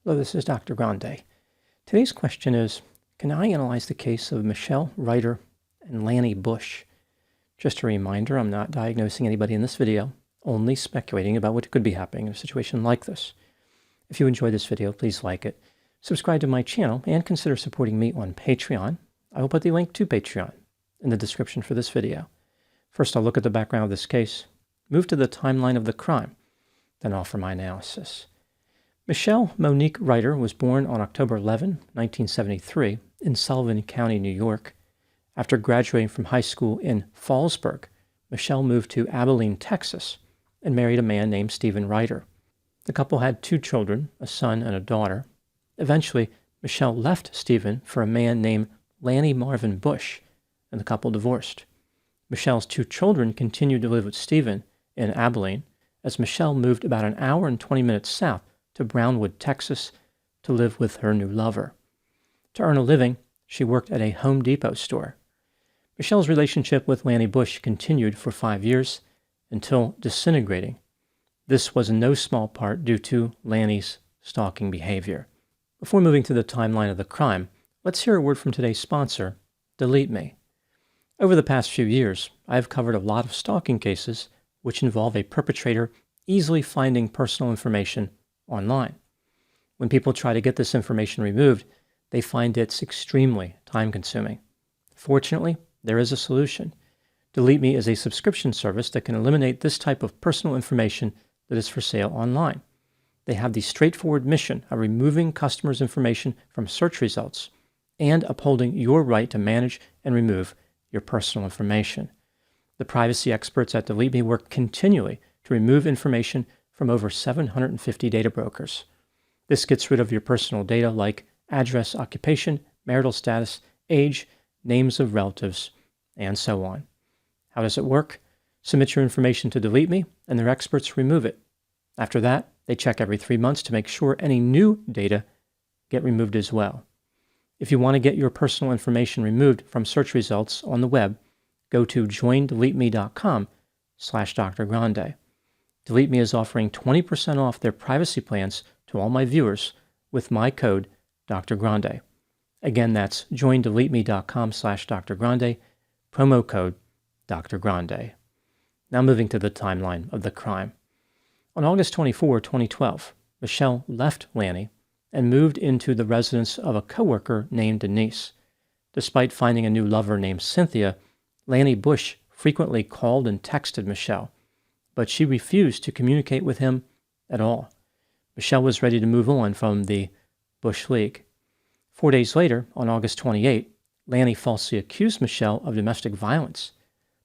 Hello, this is Dr. Grande. Today's question is, can I analyze the case of Michele Reiter and Lanny Bush? Just a reminder, I'm not diagnosing anybody in this video, only speculating about what could be happening in a situation like this. If you enjoyed this video, please like it, subscribe to my channel, and consider supporting me on Patreon. I will put the link to Patreon in the description for this video. First, I'll look at the background of this case, move to the timeline of the crime, then offer my analysis. Michele Monique Reiter was born on October 11, 1973, in Sullivan County, New York. After graduating from high school in Fallsburg, Michele moved to Abilene, Texas, and married a man named Stephen Reiter. The couple had 2 children, a son and a daughter. Eventually, Michele left Stephen for a man named Lanny Marvin Bush, and the couple divorced. Michelle's 2 children continued to live with Stephen in Abilene, as Michele moved about an hour and 20 minutes south to Brownwood, Texas, to live with her new lover. To earn a living, she worked at a Home Depot store. Michelle's relationship with Lanny Bush continued for 5 years until disintegrating. This was in no small part due to Lanny's stalking behavior. Before moving to the timeline of the crime, let's hear a word from today's sponsor, Delete Me. Over the past few years, I have covered a lot of stalking cases which involve a perpetrator easily finding personal information online. When people try to get this information removed, they find it's extremely time-consuming. Fortunately, there is a solution. Delete Me is a subscription service that can eliminate this type of personal information that is for sale online. They have the straightforward mission of removing customers' information from search results and upholding your right to manage and remove your personal information. The privacy experts at Delete Me work continually to remove information from over 750 data brokers. This gets rid of your personal data like address, occupation, marital status, age, names of relatives, and so on. How does it work? Submit your information to Delete Me, and their experts remove it. After that, they check every 3 months to make sure any new data get removed as well. If you want to get your personal information removed from search results on the web, go to joindeleteme.com/Dr. Grande. Delete Me is offering 20% off their privacy plans to all my viewers with my code Dr. Grande. Again, that's joindeleteme.com/Dr. Grande, promo code Dr. Grande. Now moving to the timeline of the crime. On August 24, 2012, Michele left Lanny and moved into the residence of a coworker named Denise. Despite finding a new lover named Cynthia, Lanny Bush frequently called and texted Michele, but she refused to communicate with him at all. Michele was ready to move on from the Bush League. 4 days later, on August 28, Lanny falsely accused Michele of domestic violence.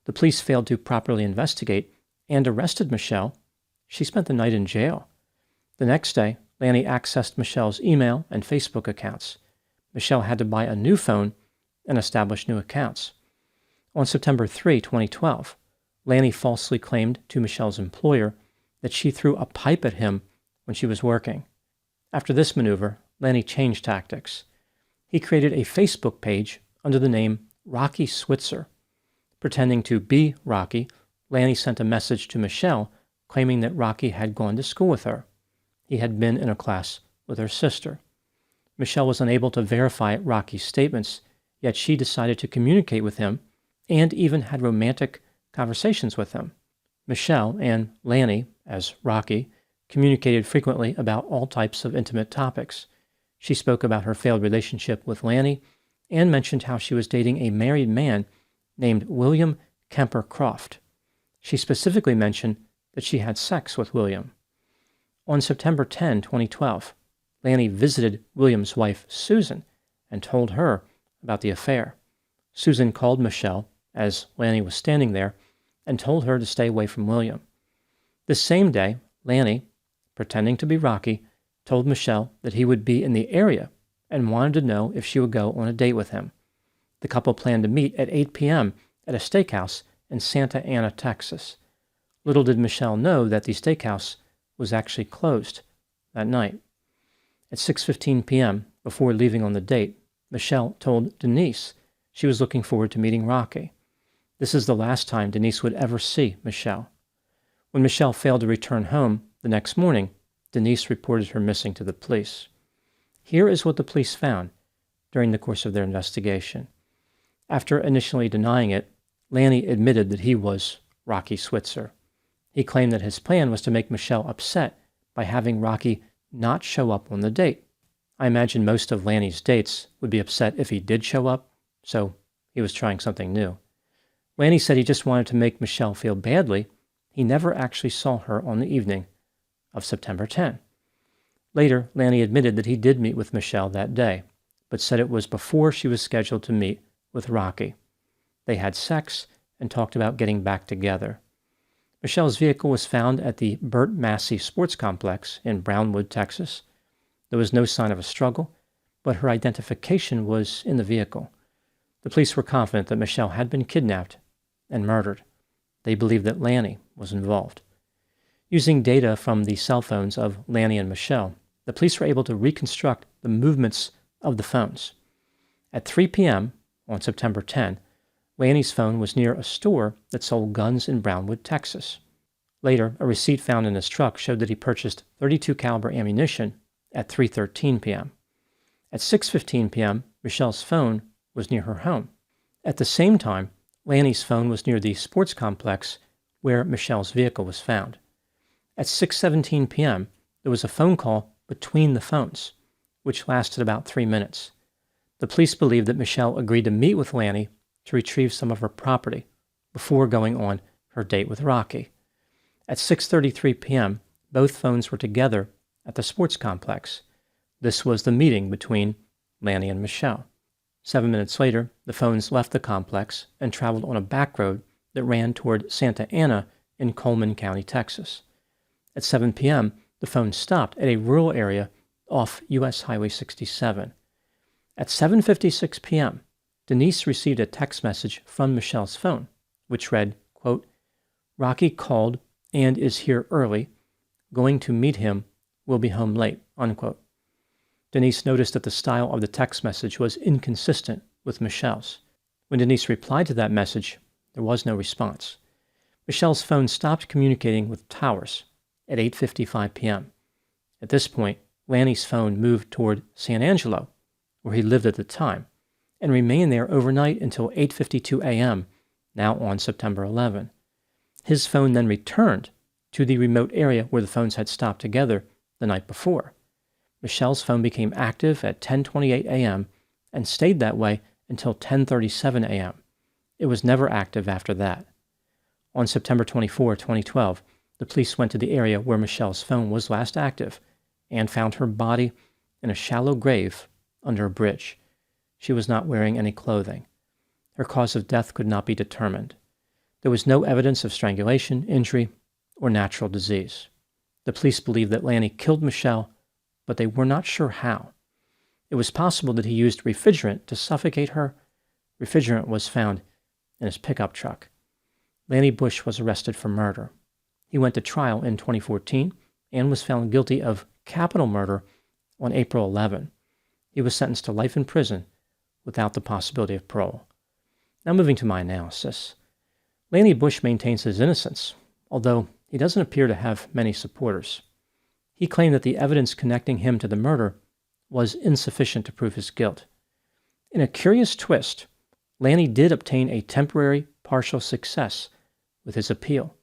The police failed to properly investigate and arrested Michele. She spent the night in jail. The next day, Lanny accessed Michelle's email and Facebook accounts. Michele had to buy a new phone and establish new accounts. On September 3, 2012, Lanny falsely claimed to Michelle's employer that she threw a pipe at him when she was working. After this maneuver, Lanny changed tactics. He created a Facebook page under the name Rocky Switzer. Pretending to be Rocky, Lanny sent a message to Michele claiming that Rocky had gone to school with her. He had been in a class with her sister. Michele was unable to verify Rocky's statements, yet she decided to communicate with him and even had romantic conversations with him. Michele and Lanny, as Rocky, communicated frequently about all types of intimate topics. She spoke about her failed relationship with Lanny and mentioned how she was dating a married man named William Kemper Croft. She specifically mentioned that she had sex with William. On September 10, 2012, Lanny visited William's wife, Susan, and told her about the affair. Susan called Michele as Lanny was standing there and told her to stay away from William. This same day, Lanny, pretending to be Rocky, told Michele that he would be in the area and wanted to know if she would go on a date with him. The couple planned to meet at 8 p.m. at a steakhouse in Santa Ana, Texas. Little did Michele know that the steakhouse was actually closed that night. At 6:15 p.m., before leaving on the date, Michele told Denise she was looking forward to meeting Rocky. This is the last time Denise would ever see Michele. When Michele failed to return home the next morning, Denise reported her missing to the police. Here is what the police found during the course of their investigation. After initially denying it, Lanny admitted that he was Rocky Switzer. He claimed that his plan was to make Michele upset by having Rocky not show up on the date. I imagine most of Lanny's dates would be upset if he did show up, so he was trying something new. Lanny said he just wanted to make Michele feel badly. He never actually saw her on the evening of September 10. Later, Lanny admitted that he did meet with Michele that day, but said it was before she was scheduled to meet with Rocky. They had sex and talked about getting back together. Michele's vehicle was found at the Burt Massey Sports Complex in Brownwood, Texas. There was no sign of a struggle, but her identification was in the vehicle. The police were confident that Michele had been kidnapped and murdered. They believed that Lanny was involved. Using data from the cell phones of Lanny and Michele, the police were able to reconstruct the movements of the phones. At 3 p.m. on September 10, Lanny's phone was near a store that sold guns in Brownwood, Texas. Later, a receipt found in his truck showed that he purchased .32 caliber ammunition at 3:13 p.m. At 6:15 p.m., Michele's phone was near her home. At the same time, Lanny's phone was near the sports complex where Michele's vehicle was found. At 6:17 p.m., there was a phone call between the phones, which lasted about 3 minutes. The police believe that Michele agreed to meet with Lanny to retrieve some of her property before going on her date with Rocky. At 6:33 p.m., both phones were together at the sports complex. This was the meeting between Lanny and Michele. 7 minutes later, the phones left the complex and traveled on a back road that ran toward Santa Ana in Coleman County, Texas. At 7 p.m., the phone stopped at a rural area off U.S. Highway 67. At 7:56 p.m., Denise received a text message from Michele's phone, which read, quote, "Rocky called and is here early. Going to meet him. Will be home late," unquote. Denise noticed that the style of the text message was inconsistent with Michele's. When Denise replied to that message, there was no response. Michele's phone stopped communicating with towers at 8:55 p.m. At this point, Lanny's phone moved toward San Angelo, where he lived at the time, and remained there overnight until 8:52 a.m., now on September 11. His phone then returned to the remote area where the phones had stopped together the night before. Michele's phone became active at 10:28 a.m. and stayed that way until 10:37 a.m. It was never active after that. On September 24, 2012, the police went to the area where Michele's phone was last active and found her body in a shallow grave under a bridge. She was not wearing any clothing. Her cause of death could not be determined. There was no evidence of strangulation, injury, or natural disease. The police believed that Lanny killed Michele, but they were not sure how. It was possible that he used refrigerant to suffocate her. Refrigerant was found in his pickup truck. Lanny Bush was arrested for murder. He went to trial in 2014 and was found guilty of capital murder on April 11. He was sentenced to life in prison without the possibility of parole. Now moving to my analysis. Lanny Bush maintains his innocence, although he doesn't appear to have many supporters. He claimed that the evidence connecting him to the murder was insufficient to prove his guilt. In a curious twist, Lanny did obtain a temporary partial success with his appeal.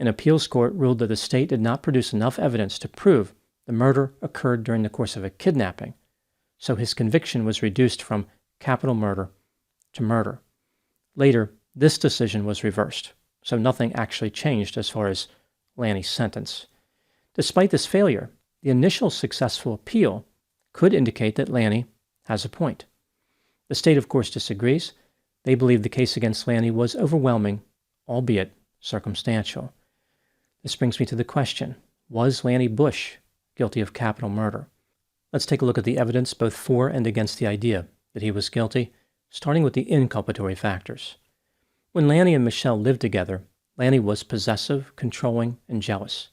An appeals court ruled that the state did not produce enough evidence to prove the murder occurred during the course of a kidnapping, so his conviction was reduced from capital murder to murder. Later, this decision was reversed, so nothing actually changed as far as Lanny's sentence. Despite this failure, the initial successful appeal could indicate that Lanny has a point. The state, of course, disagrees. They believe the case against Lanny was overwhelming, albeit circumstantial. This brings me to the question, was Lanny Bush guilty of capital murder? Let's take a look at the evidence both for and against the idea that he was guilty, starting with the inculpatory factors. When Lanny and Michele lived together, Lanny was possessive, controlling, and jealous.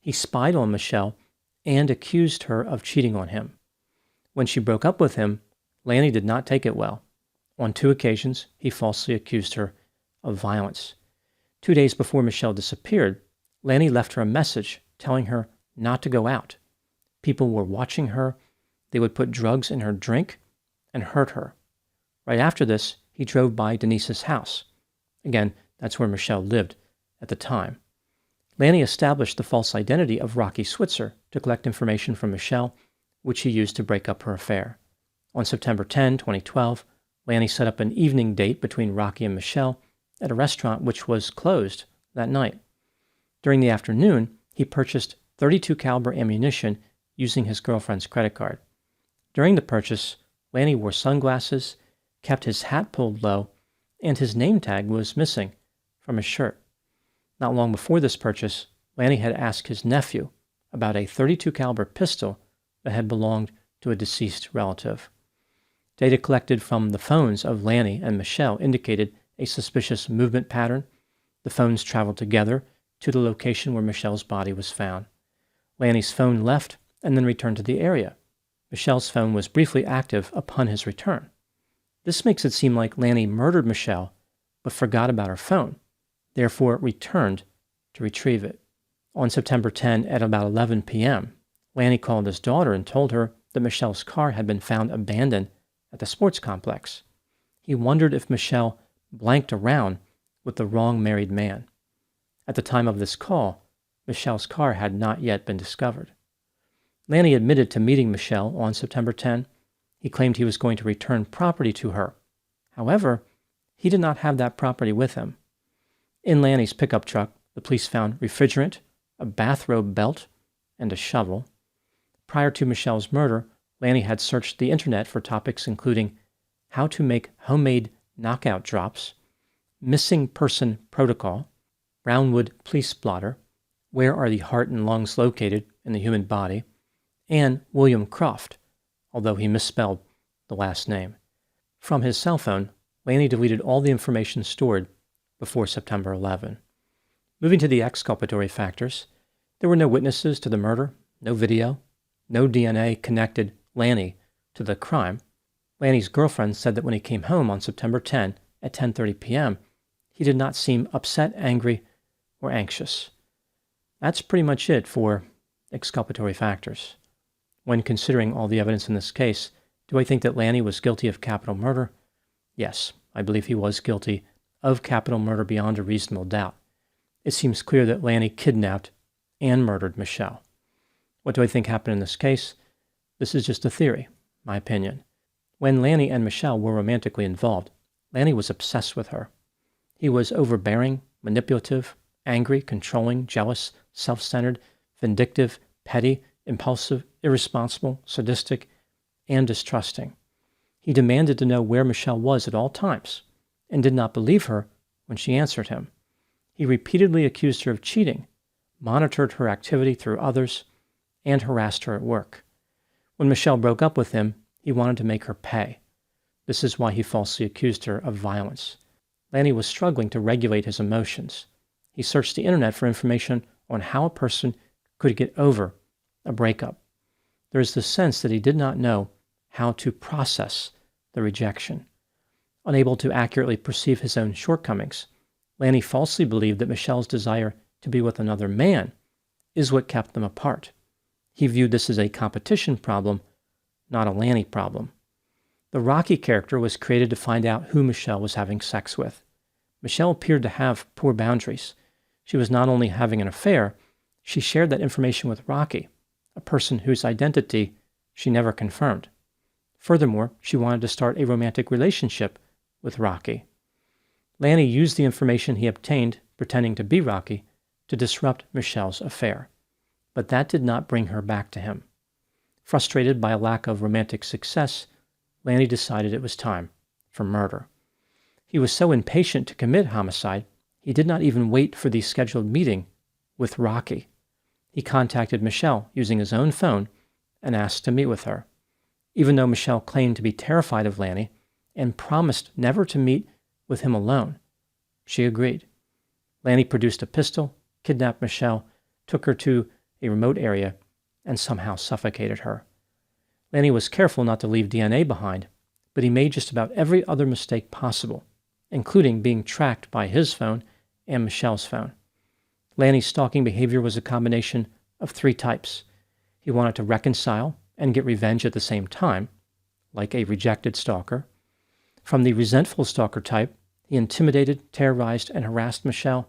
He spied on Michele and accused her of cheating on him. When she broke up with him, Lanny did not take it well. On 2 occasions, he falsely accused her of violence. 2 days before Michele disappeared, Lanny left her a message telling her not to go out. People were watching her, They would put drugs in her drink and hurt her. Right after this, he drove by Denise's house. Again, that's where Michele lived at the time. Lanny established the false identity of Rocky Switzer to collect information from Michele, which he used to break up her affair. On September 10, 2012, Lanny set up an evening date between Rocky and Michele at a restaurant which was closed that night. During the afternoon, he purchased .32 caliber ammunition using his girlfriend's credit card. During the purchase, Lanny wore sunglasses, kept his hat pulled low, and his name tag was missing from his shirt. Not long before this purchase, Lanny had asked his nephew about a .32 caliber pistol that had belonged to a deceased relative. Data collected from the phones of Lanny and Michele indicated a suspicious movement pattern. The phones traveled together to the location where Michelle's body was found. Lanny's phone left and then returned to the area. Michelle's phone was briefly active upon his return. This makes it seem like Lanny murdered Michele but forgot about her phone, therefore returned to retrieve it. On September 10 at about 11 p.m., Lanny called his daughter and told her that Michelle's car had been found abandoned at the sports complex. He wondered if Michele blanked around with the wrong married man. At the time of this call, Michelle's car had not yet been discovered. Lanny admitted to meeting Michele on September 10. He claimed he was going to return property to her. However, he did not have that property with him. In Lanny's pickup truck, the police found refrigerant, a bathrobe belt, and a shovel. Prior to Michelle's murder, Lanny had searched the internet for topics including how to make homemade knockout drops, missing person protocol, Brownwood police blotter, where are the heart and lungs located in the human body, and William Croft, although he misspelled the last name. From his cell phone, Lanny deleted all the information stored before September 11. Moving to the exculpatory factors, there were no witnesses to the murder, no video, no DNA connected Lanny to the crime. Lanny's girlfriend said that when he came home on September 10 at 10:30 p.m., he did not seem upset, angry, or anxious. That's pretty much it for exculpatory factors. When considering all the evidence in this case, do I think that Lanny was guilty of capital murder? Yes, I believe he was guilty of capital murder beyond a reasonable doubt. It seems clear that Lanny kidnapped and murdered Michele. What do I think happened in this case? This is just a theory, my opinion. When Lanny and Michele were romantically involved, Lanny was obsessed with her. He was overbearing, manipulative, angry, controlling, jealous, self-centered, vindictive, petty, impulsive, irresponsible, sadistic, and distrusting. He demanded to know where Michele was at all times and did not believe her when she answered him. He repeatedly accused her of cheating, monitored her activity through others, and harassed her at work. When Michele broke up with him, he wanted to make her pay. This is why he falsely accused her of violence. Lanny was struggling to regulate his emotions. He searched the internet for information on how a person could get over a breakup. There is the sense that he did not know how to process the rejection. Unable to accurately perceive his own shortcomings, Lanny falsely believed that Michele's desire to be with another man is what kept them apart. He viewed this as a competition problem, not a Lanny problem. The Rocky character was created to find out who Michele was having sex with. Michele appeared to have poor boundaries. She was not only having an affair, she shared that information with Rocky, a person whose identity she never confirmed. Furthermore, she wanted to start a romantic relationship with Rocky. Lanny used the information he obtained, pretending to be Rocky, to disrupt Michele's affair. But that did not bring her back to him. Frustrated by a lack of romantic success, Lanny decided it was time for murder. He was so impatient to commit homicide, he did not even wait for the scheduled meeting with Rocky. He contacted Michele using his own phone and asked to meet with her. Even though Michele claimed to be terrified of Lanny and promised never to meet with him alone, she agreed. Lanny produced a pistol, kidnapped Michele, took her to a remote area, and somehow suffocated her. Lanny was careful not to leave DNA behind, but he made just about every other mistake possible, including being tracked by his phone and Michele's phone. Lanny's stalking behavior was a combination of three types. He wanted to reconcile and get revenge at the same time, like a rejected stalker. From the resentful stalker type, he intimidated, terrorized, and harassed Michele.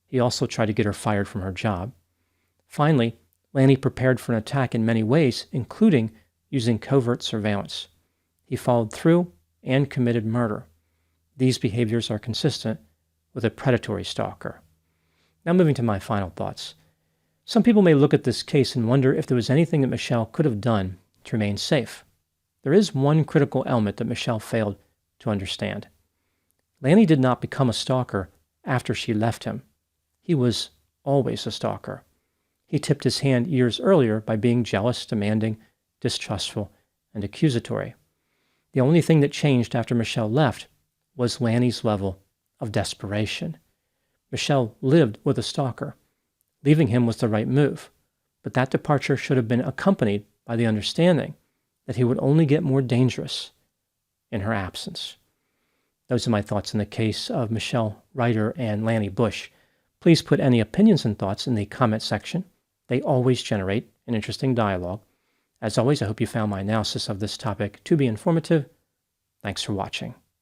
He also tried to get her fired from her job. Finally, Lanny prepared for an attack in many ways, including using covert surveillance. He followed through and committed murder. These behaviors are consistent with a predatory stalker. Now moving to my final thoughts. Some people may look at this case and wonder if there was anything that Michele could have done to remain safe. There is one critical element that Michele failed to understand. Lanny did not become a stalker after she left him. He was always a stalker. He tipped his hand years earlier by being jealous, demanding, distrustful, and accusatory. The only thing that changed after Michele left was Lanny's level of desperation. Michele lived with a stalker. Leaving him was the right move, but that departure should have been accompanied by the understanding that he would only get more dangerous in her absence. Those are my thoughts in the case of Michele Reiter and Lanny Bush. Please put any opinions and thoughts in the comment section. They always generate an interesting dialogue. As always, I hope you found my analysis of this topic to be informative. Thanks for watching.